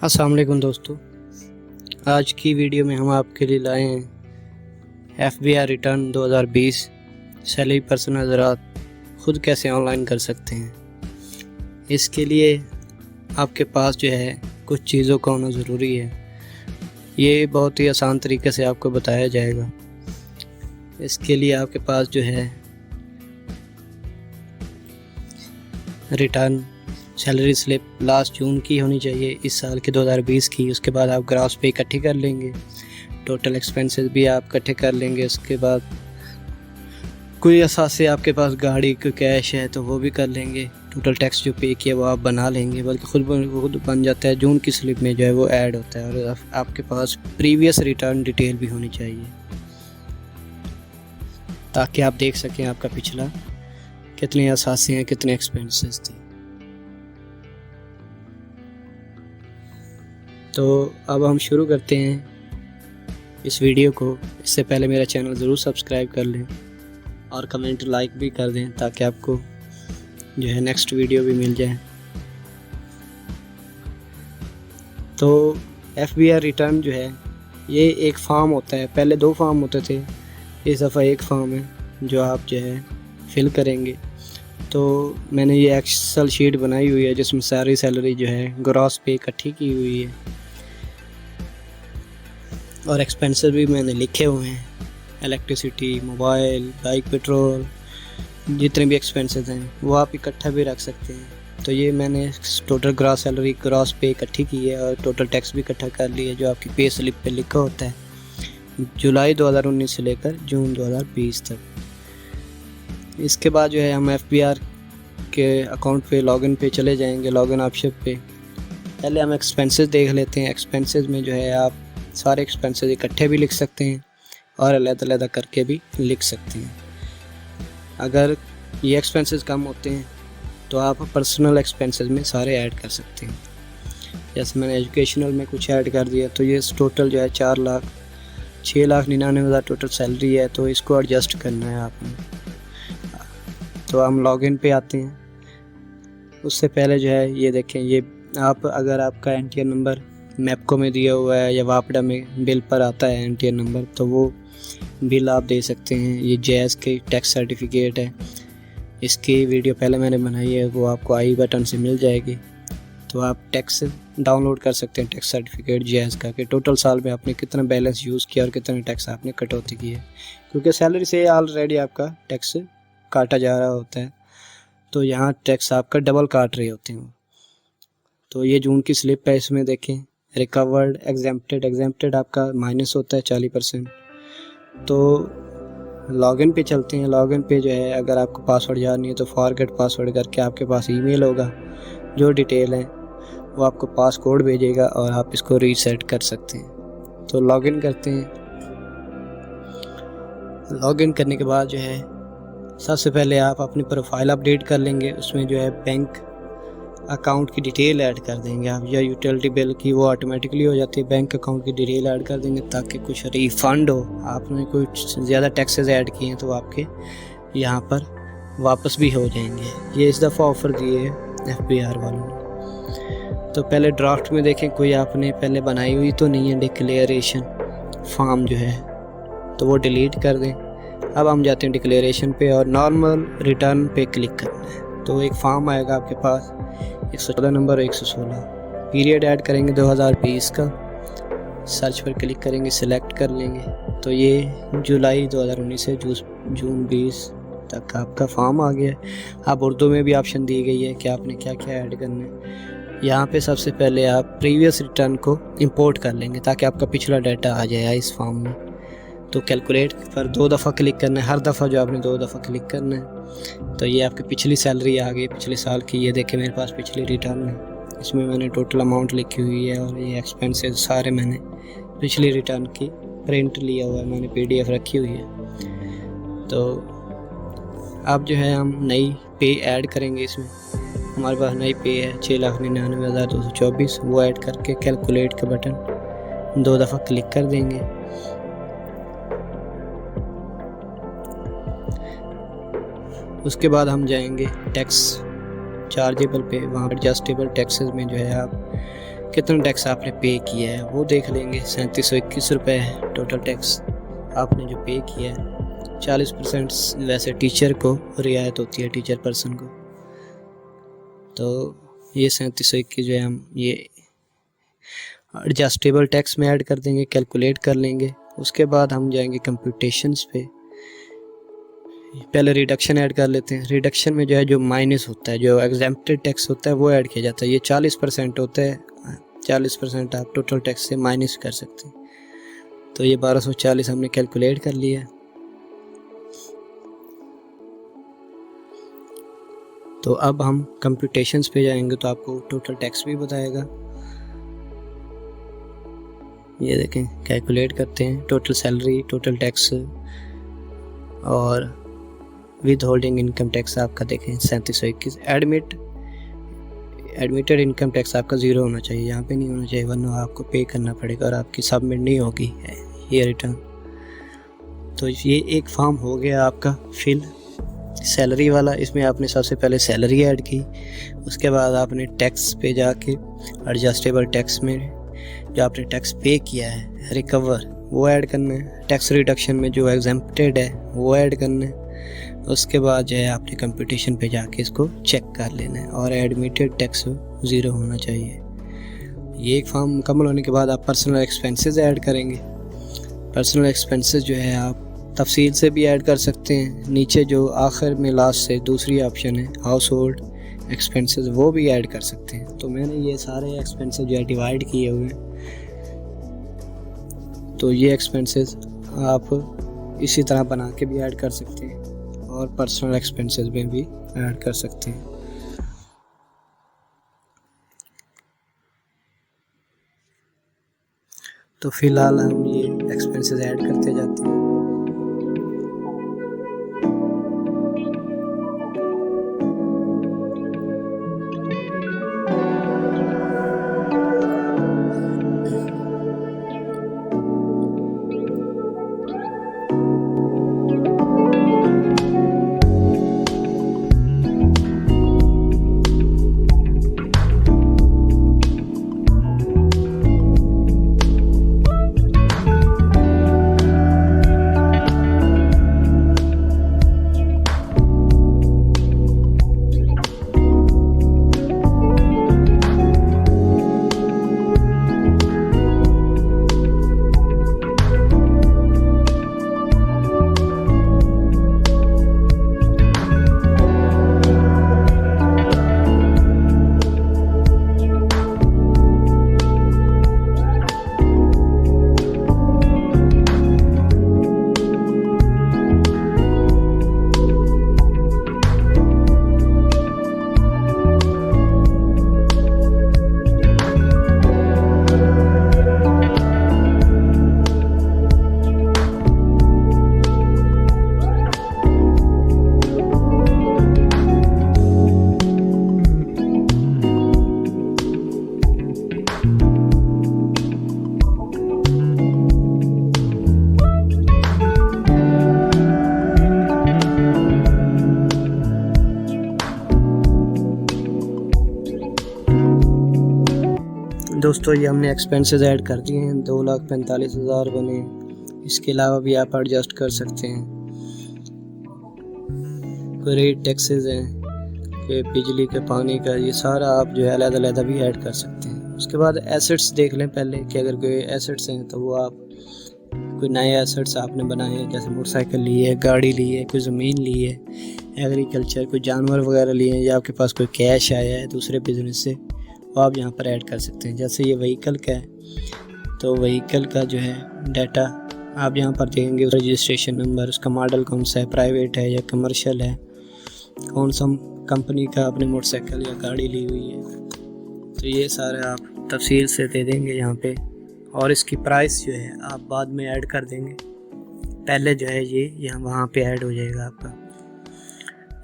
अस्सलाम वालेकुम दोस्तों, आज की वीडियो में हम आपके लिए लाए हैं FBI रिटर्न 2020 सैलरी पर्सन हज़रात खुद कैसे ऑनलाइन कर सकते हैं। इसके लिए आपके पास जो है कुछ चीज़ों का होना ज़रूरी है। ये बहुत ही आसान तरीके से आपको बताया जाएगा। इसके लिए आपके पास जो है रिटर्न सैलरी स्लिप लास्ट जून की होनी चाहिए, इस साल के 2020 की। उसके बाद आप ग्रॉस पे इकट्ठी कर लेंगे, टोटल एक्सपेंसेस भी आप इकट्ठे कर लेंगे। उसके बाद कोई असासे आपके पास गाड़ी का कैश है तो वो भी कर लेंगे। टोटल टैक्स जो पे किया वो आप बना लेंगे, बल्कि खुद बन जाता है। जून की स्लिप में जो है वो ऐड होता है। और आपके पास प्रीवियस रिटर्न डिटेल भी होनी चाहिए ताकि आप देख सकें आपका पिछला कितने असासे हैं, कितने एक्सपेंसेस थे। तो अब हम शुरू करते हैं इस वीडियो को। इससे पहले मेरा चैनल ज़रूर सब्सक्राइब कर लें और कमेंट लाइक भी कर दें ताकि आपको जो है नेक्स्ट वीडियो भी मिल जाए। तो FBI रिटर्न जो है ये एक फॉर्म होता है। पहले 2 फॉर्म होते थे, इस दफ़ा एक फॉर्म है जो आप जो है फिल करेंगे। तो मैंने ये एक्सेल शीट बनाई हुई है जिसमें सारी सैलरी जो है ग्रॉस पे इकट्ठी की हुई है और एक्सपेंसेस भी मैंने लिखे हुए हैं। इलेक्ट्रिसिटी, मोबाइल, बाइक, पेट्रोल, जितने भी एक्सपेंसेस हैं वो आप इकट्ठा भी रख सकते हैं। तो ये मैंने टोटल ग्रॉस सैलरी ग्रॉस पे इकट्ठी की है और टोटल टैक्स भी इकट्ठा कर लिया है जो आपकी पे स्लिप पे लिखा होता है जुलाई 2019 से लेकर जून 2020 तक। इसके बाद जो है हम FBR के अकाउंट पे लॉगिन पे चले जाएंगे, लॉगिन ऑप्शन पे। पहले हम एक्सपेंसेस देख लेते हैं। एक्सपेंसेस में जो है आप सारे एक्सपेंसेस इकट्ठे भी लिख सकते हैं और अलग-अलग करके भी लिख सकते हैं। अगर ये एक्सपेंसेस कम होते हैं तो आप पर्सनल एक्सपेंसेस में सारे ऐड कर सकते हैं। जैसे मैंने एजुकेशनल में कुछ ऐड कर दिया तो ये टोटल जो है 6,99,000 टोटल सैलरी है। तो इसको एडजस्ट करना है आपने। तो हम लॉगिन पे आते हैं। उससे पहले जो है ये देखें, ये आप अगर आपका NTN नंबर मैपको में दिया हुआ है या वापडा में बिल पर आता है NTN नंबर तो वो बिल आप दे सकते हैं। ये जैज़ के टैक्स सर्टिफिकेट है, इसकी वीडियो पहले मैंने बनाई है, वो आपको आई बटन से मिल जाएगी। तो आप टैक्स डाउनलोड कर सकते हैं, टैक्स सर्टिफिकेट जैज़ का, कि टोटल साल में आपने कितना बैलेंस यूज़ किया और कितना टैक्स आपने कटौती की है। क्योंकि सैलरी से ऑलरेडी आपका टैक्स काटा जा रहा होता है तो यहाँ टैक्स आपका डबल काट रहे होते हैं। तो ये जून की स्लिप है, इसमें देखें रिकवर्ड एग्जेम्प्टेड आपका माइनस होता है 40%। तो लॉगिन पे चलते हैं। लॉगिन पे जो है अगर आपको पासवर्ड याद नहीं है तो फॉरगेट पासवर्ड करके आपके पास ईमेल होगा, जो डिटेल है वो आपको पास कोड भेजेगा और आप इसको रीसेट कर सकते हैं। तो लॉगिन करते हैं। लॉगिन करने के बाद जो है सबसे पहले आप अपनी प्रोफाइल अपडेट कर लेंगे। उसमें जो है बैंक अकाउंट की डिटेल ऐड कर देंगे आप, या यूटिलिटी बिल की वो ऑटोमेटिकली हो जाती है। बैंक अकाउंट की डिटेल ऐड कर देंगे ताकि कुछ रिफ़ंड हो। आपने कुछ ज़्यादा टैक्सेस ऐड किए हैं तो आपके यहाँ पर वापस भी हो जाएंगे। ये इस दफ़ा ऑफ़र दिए है FBR वालों ने। तो पहले ड्राफ्ट में देखें कोई आपने पहले बनाई हुई तो नहीं है डिक्लेरेशन फॉर्म जो है, तो वो डिलीट कर दें। अब हम जाते हैं डिक्लेरेशन पे और नॉर्मल रिटर्न पे क्लिक करना है। तो एक फॉर्म आएगा आपके पास 114 नंबर 116। पीरियड ऐड करेंगे 2020 का। सर्च पर क्लिक करेंगे, सिलेक्ट कर लेंगे। तो ये जुलाई 2019 से जून 20 तक आपका फॉर्म आ गया है। अब उर्दू में भी ऑप्शन दी गई है कि आपने क्या क्या ऐड करना है। यहाँ पे सबसे पहले आप प्रीवियस रिटर्न को इंपोर्ट कर लेंगे ताकि आपका पिछला डाटा आ जाए इस फॉर्म में। तो कैलकुलेट पर 2 दफ़ा क्लिक करना है, हर दफ़ा जो आपने 2 दफ़ा क्लिक करना है। तो ये आपकी पिछली सैलरी आ गई पिछले साल की। ये देखें मेरे पास पिछली रिटर्न है, इसमें मैंने टोटल अमाउंट लिखी हुई है और ये एक्सपेंसेस सारे मैंने पिछली रिटर्न की प्रिंट लिया हुआ है, मैंने PDF रखी हुई है। तो अब जो है हम नई पे ऐड करेंगे। इसमें हमारे पास नई पे है 6,99,224, वो ऐड करके कैलकुलेट का बटन 2 दफ़ा क्लिक कर देंगे। उसके बाद हम जाएंगे टैक्स चार्जेबल पे। वहाँ एडजस्टेबल टैक्सेस में जो है आप कितना टैक्स आपने पे किया है वो देख लेंगे। 3721 रुपये है टोटल टैक्स आपने जो पे किया है। 40% वैसे टीचर को रियायत होती है, टीचर पर्सन को। तो ये 3721 जो है हम ये एडजस्टेबल टैक्स में ऐड कर देंगे, कैलकुलेट कर लेंगे। उसके बाद हम जाएंगे कंप्यूटेशंस पे। पहले रिडक्शन ऐड कर लेते हैं। रिडक्शन में जो है जो माइनस होता है, जो एग्जेम्प्टेड टैक्स होता है वो ऐड किया जाता है। ये 40% होता है, 40% आप टोटल टैक्स से माइनस कर सकते हैं। तो ये 1240 हमने कैलकुलेट कर लिया। तो अब हम कंप्यूटेशंस पे जाएंगे तो आपको टोटल टैक्स भी बताएगा। ये देखें, कैलकुलेट करते हैं टोटल सैलरी, टोटल टैक्स और विद होल्डिंग इनकम टैक्स आपका देखें 3721। एडमिटेड इनकम टैक्स आपका 0 होना चाहिए, यहाँ पे नहीं होना चाहिए, वरना आपको पे करना पड़ेगा और आपकी सबमिट नहीं होगी ये रिटर्न। तो ये एक फॉर्म हो गया आपका फिल सैलरी वाला। इसमें आपने सबसे पहले सैलरी ऐड की, उसके बाद आपने टैक्स पे जाके एडजस्टेबल टैक्स में जो आपने टैक्स पे किया है रिकवर वो ऐड करना है। टैक्स रिडक्शन में जो एग्जेम्प्टेड है वो ऐड करना है। उसके बाद जो है आपने कंप्यूटेशन पे जाके इसको चेक कर लेना है और एडमिटेड टैक्स 0 होना चाहिए। ये एक फॉर्म मुकम्मल होने के बाद आप पर्सनल एक्सपेंसेस ऐड करेंगे। पर्सनल एक्सपेंसेस जो है आप तफसील से भी ऐड कर सकते हैं। नीचे जो आखिर में लास्ट से दूसरी ऑप्शन है हाउस होल्ड एक्सपेंसेस, वो भी ऐड कर सकते हैं। तो मैंने ये सारे एक्सपेंसेस जो है डिवाइड किए हुए हैं। तो ये एक्सपेंसेस आप इसी तरह बना के भी ऐड कर सकते हैं और पर्सनल एक्सपेंसेस में भी ऐड कर सकते हैं। तो फिलहाल हम ये एक्सपेंसेस ऐड करते जाते हैं। दोस्तों ये हमने एक्सपेंसेस ऐड कर दिए हैं, 2,45,000 बने। इसके अलावा भी आप एडजस्ट कर सकते हैं। कोई रेट टैक्सेस हैं कि बिजली के पानी का, ये सारा आप जो है अलग-अलग भी ऐड कर सकते हैं। उसके बाद एसेट्स देख लें पहले कि अगर कोई एसेट्स हैं तो वो आप कोई नए एसेट्स आपने बनाए हैं, जैसे मोटरसाइकिल ली है, गाड़ी ली है, कोई ज़मीन ली है, एग्रीकल्चर कोई जानवर वगैरह लिए हैं, या आपके पास कोई कैश आया है दूसरे बिजनेस से, वो आप यहाँ पर ऐड कर सकते हैं। जैसे ये व्हीकल का है तो व्हीकल का जो है डाटा आप यहाँ पर देंगे, रजिस्ट्रेशन नंबर, उसका मॉडल कौन सा है, प्राइवेट है या कमर्शियल है, कौन सा कंपनी का आपने मोटरसाइकिल या गाड़ी ली हुई है, तो ये सारे आप तफसील से दे देंगे यहाँ पे। और इसकी प्राइस जो है आप बाद में ऐड कर देंगे, पहले जो है ये यहाँ वहाँ पे ऐड हो जाएगा आपका।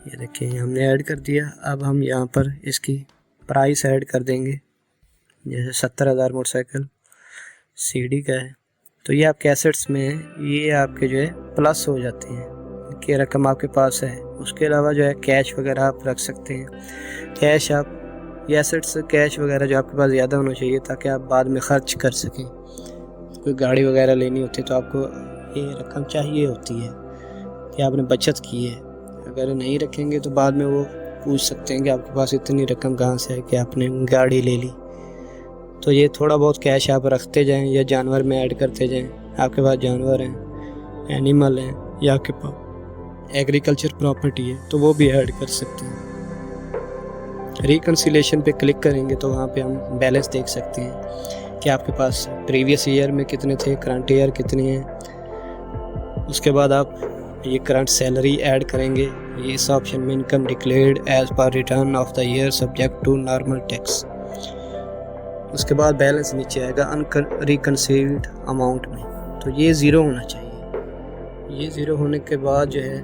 ये देखिए हमने ऐड कर दिया। अब हम यहाँ पर इसकी प्राइस ऐड कर देंगे। जैसे 70,000 मोटरसाइकिल सीडी का है तो ये आपके एसेट्स में ये आपके जो है प्लस हो जाते हैं कि रकम आपके पास है। उसके अलावा जो है कैश वगैरह आप रख सकते हैं। कैश आप ये एसेट्स कैश वगैरह जो आपके पास ज़्यादा होना चाहिए ताकि आप बाद में ख़र्च कर सकें। कोई गाड़ी वगैरह लेनी होती है तो आपको ये रकम चाहिए होती है कि आपने बचत की है। अगर नहीं रखेंगे तो बाद में वो पूछ सकते हैं कि आपके पास इतनी रकम कहाँ से है कि आपने गाड़ी ले ली। तो ये थोड़ा बहुत कैश आप रखते जाएं या जानवर में ऐड करते जाएं। आपके पास जानवर हैं, एनिमल हैं, या आपके पास एग्रीकल्चर प्रॉपर्टी है तो वो भी ऐड कर सकते हैं। रिकन्सिलेशन पे क्लिक करेंगे तो वहाँ पे हम बैलेंस देख सकते हैं कि आपके पास प्रीवियस ईयर में कितने थे, करंट ईयर कितने हैं। उसके बाद आप ये करंट सैलरी ऐड करेंगे। ये इस ऑप्शन में income declared as per return of the year subject to normal tax. उसके बाद बैलेंस नीचे आएगा अनरिकन्सिल्ड अमाउंट में, तो ये ज़ीरो होना चाहिए। ये ज़ीरो होने के बाद जो है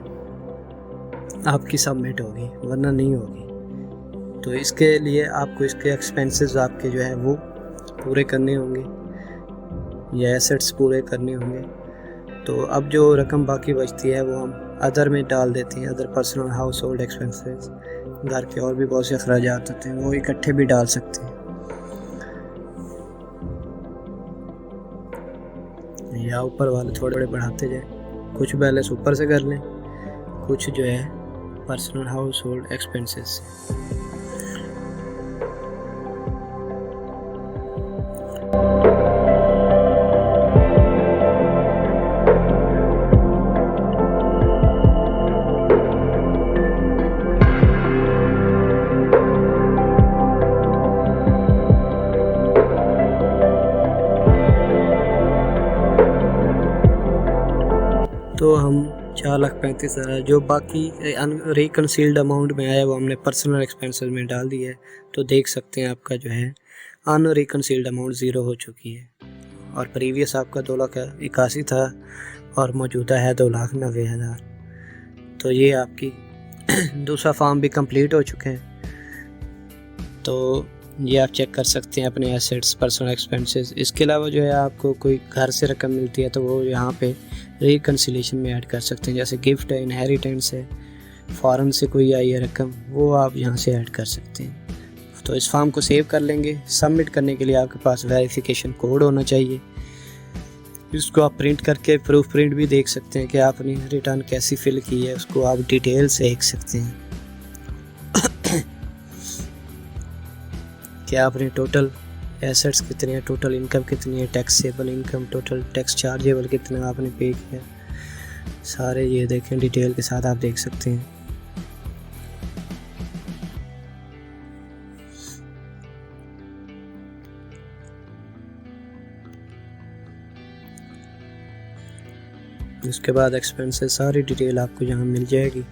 आपकी सबमिट होगी, वरना नहीं होगी। तो इसके लिए आपको इसके एक्सपेंसेस आपके जो है वो पूरे करने होंगे, या एसेट्स पूरे करने होंगे। तो अब जो रकम बाकी बचती है वो हम अदर में डाल देते हैं, other personal house hold expenses. घर के और भी बहुत से अखराजात होते हैं, वो इकट्ठे भी डाल सकते हैं, या ऊपर वाले थोड़े थोड़े बढ़ाते जाएं। कुछ बैलेंस ऊपर से कर लें, कुछ जो है पर्सनल हाउस होल्ड एक्सपेंसेस से। तो हम 4,35,000 जो बाकी रिकन्सिल्ड अमाउंट में आया वो हमने पर्सनल एक्सपेंसेस में डाल दिया है। तो देख सकते हैं आपका जो है अनरिकन्सिल्ड अमाउंट ज़ीरो हो चुकी है, और प्रीवियस आपका 2,81,000 था और मौजूदा है 2,90,000। तो ये आपकी दूसरा फॉर्म भी कंप्लीट हो चुके हैं। तो ये आप चेक कर सकते हैं अपने एसेट्स, पर्सनल एक्सपेंसेस। इसके अलावा जो है आपको कोई घर से रकम मिलती है तो वो यहाँ पे रिकन्सिलेशन में ऐड कर सकते हैं। जैसे गिफ्ट है, इनहेरिटेंस है, फॉरेन से कोई आई है रकम, वो आप यहाँ से ऐड कर सकते हैं। तो इस फॉर्म को सेव कर लेंगे। सबमिट करने के लिए आपके पास वेरिफिकेशन कोड होना चाहिए। इसको आप प्रिंट करके प्रूफ प्रिंट भी देख सकते हैं कि आपने रिटर्न कैसी फिल की है, उसको आप डिटेल से देख सकते हैं कि आपने टोटल एसेट्स कितने हैं, टोटल इनकम कितनी है, taxable income, total tax chargeable कितना आपने पे किया, सारे ये देखें डिटेल के साथ आप देख सकते हैं। उसके बाद एक्सपेंसेस सारी डिटेल आपको यहाँ मिल जाएगी।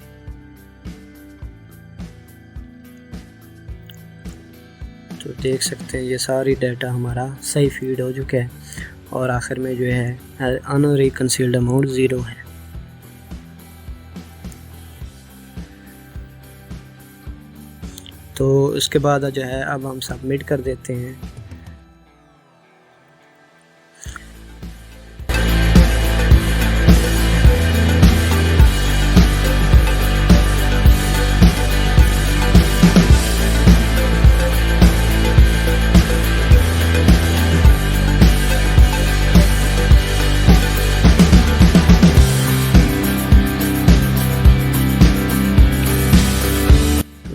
तो देख सकते हैं ये सारी डाटा हमारा सही फीड हो चुका है, और आखिर में जो है अनरिकन्सिल्ड अमाउंट ज़ीरो है। तो इसके बाद जो है अब हम सबमिट कर देते हैं।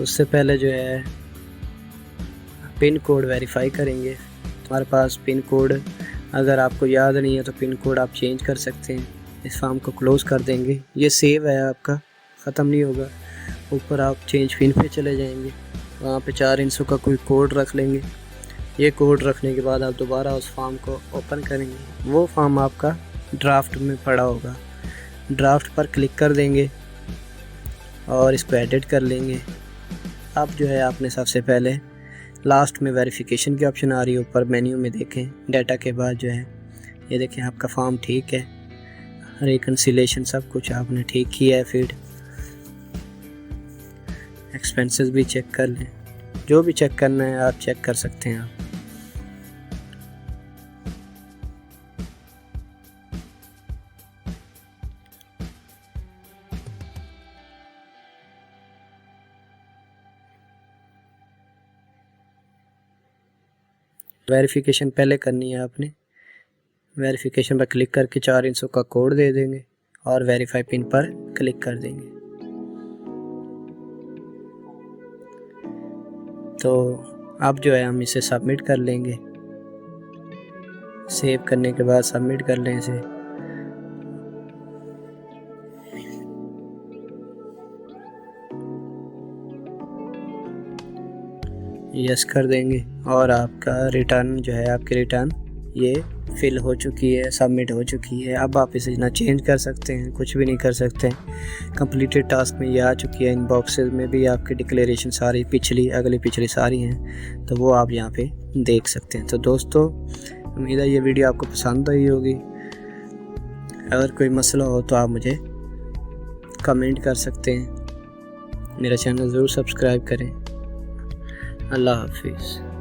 उससे पहले जो है पिन कोड वेरीफाई करेंगे। तुम्हारे पास पिन कोड अगर आपको याद नहीं है तो पिन कोड आप चेंज कर सकते हैं। इस फॉर्म को क्लोज़ कर देंगे। ये सेव है आपका, ख़त्म नहीं होगा। ऊपर आप चेंज पिन पे चले जाएंगे, वहाँ पे 4 इंचों का कोई कोड रख लेंगे। ये कोड रखने के बाद आप दोबारा उस फॉर्म को ओपन करेंगे। वो फॉर्म आपका ड्राफ्ट में पड़ा होगा, ड्राफ्ट पर क्लिक कर देंगे और इसको एडिट कर लेंगे। अब जो है आपने सबसे पहले लास्ट में वेरिफिकेशन की ऑप्शन आ रही है, ऊपर मेन्यू में देखें डाटा के बाद जो है ये देखें आपका फॉर्म ठीक है, रिकन्सिलेशन सब कुछ आपने ठीक किया है। फिर एक्सपेंसेस भी चेक कर लें, जो भी चेक करना है आप चेक कर सकते हैं आप। वेरिफिकेशन पहले करनी है आपने। वेरिफिकेशन पर क्लिक करके 4 अंकों का कोड दे देंगे और वेरीफाई पिन पर क्लिक कर देंगे। तो अब जो है हम इसे सबमिट कर लेंगे। सेव करने के बाद सबमिट कर लें इसे। यस कर देंगे और आपका रिटर्न जो है, आपकी रिटर्न ये फिल हो चुकी है, सबमिट हो चुकी है। अब आप इसे ना चेंज कर सकते हैं, कुछ भी नहीं कर सकते हैं। कंप्लीटेड टास्क में ये आ चुकी है। इन बॉक्सेस में भी आपकी डिक्लेरेशन सारी पिछली अगली पिछली सारी हैं, तो वो आप यहाँ पे देख सकते हैं। तो दोस्तों, उम्मीद है ये वीडियो आपको पसंद आई होगी। अगर कोई मसला हो तो आप मुझे कमेंट कर सकते हैं। मेरा चैनल ज़रूर सब्सक्राइब करें। अल्लाह हाफिज़।